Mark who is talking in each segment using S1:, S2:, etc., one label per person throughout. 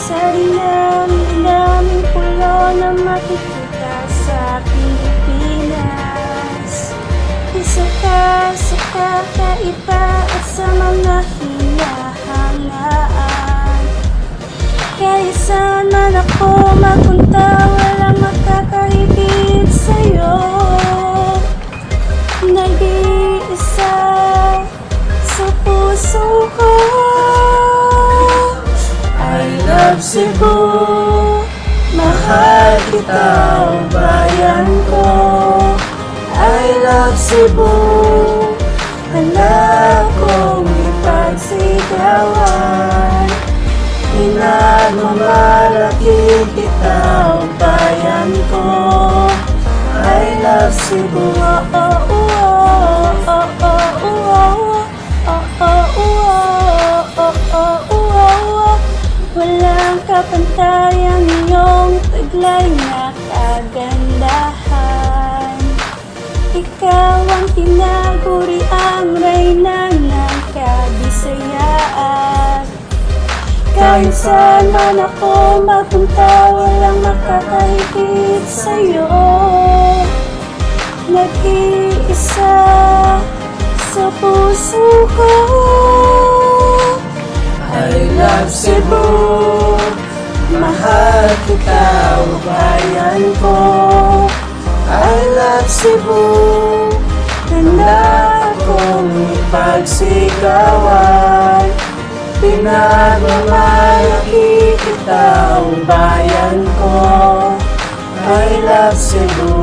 S1: Sa dinami-daming pulo na makikita sa Pilipinas, isa ka sa kakaiba at sa mga hinahangaan. Kaya saan man ako mapunta, walang makakahigit sa'yo. Nag-iisa sa puso ko. I love Cebu, mahal kita, o bayan ko. I love Cebu, hanap kong ipagsigawan. Pinagmamalaki kita, o bayan ko. I love Cebu, walang kapantayang iyong taglay na kagandahan. Ikaw ang tinaguriang reyna ng Kabisayaan. Kahit saan man ako mapunta, walang makakahigit sa'yo. Nag-iisa sa puso ko. I love Cebu, mahal kita, o bayan ko. I love Cebu, handa akong ipagsigawan. Pinagmamalaki kita, o bayan ko. I love Cebu,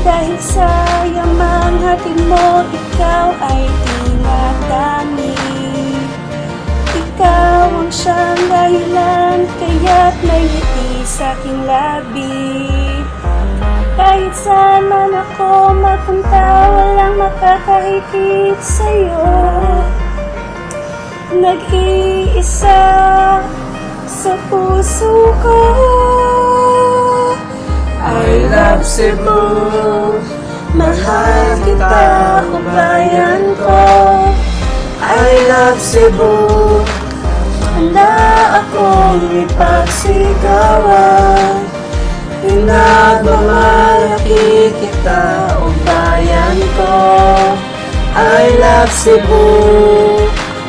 S1: dahil sa yamang hatid mo, ikaw ay tinatami. Ikaw ang siyang dahilan, kaya't may ngiti sa aking labi. Kahit saan man ako mapunta, walang makakahigit sa'yo. Nag-iisa sa puso ko. I love Cebu, mahal kita, o bayan ko. I love Cebu, handa akong ipagsigawan. Pinagmamalaki kita, o bayan ko. I love Cebu,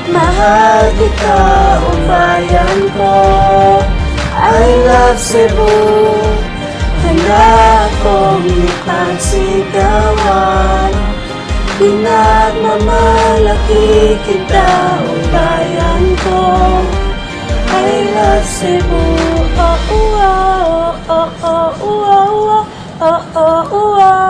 S1: mahal kita, o bayan ko. I love Cebu, handa akong ipagsigawan. Pinagmamalaki kita, o bayan ko. I love Cebu, oh, oh, oh, oh, oh, oh, oh, oh, oh, oh.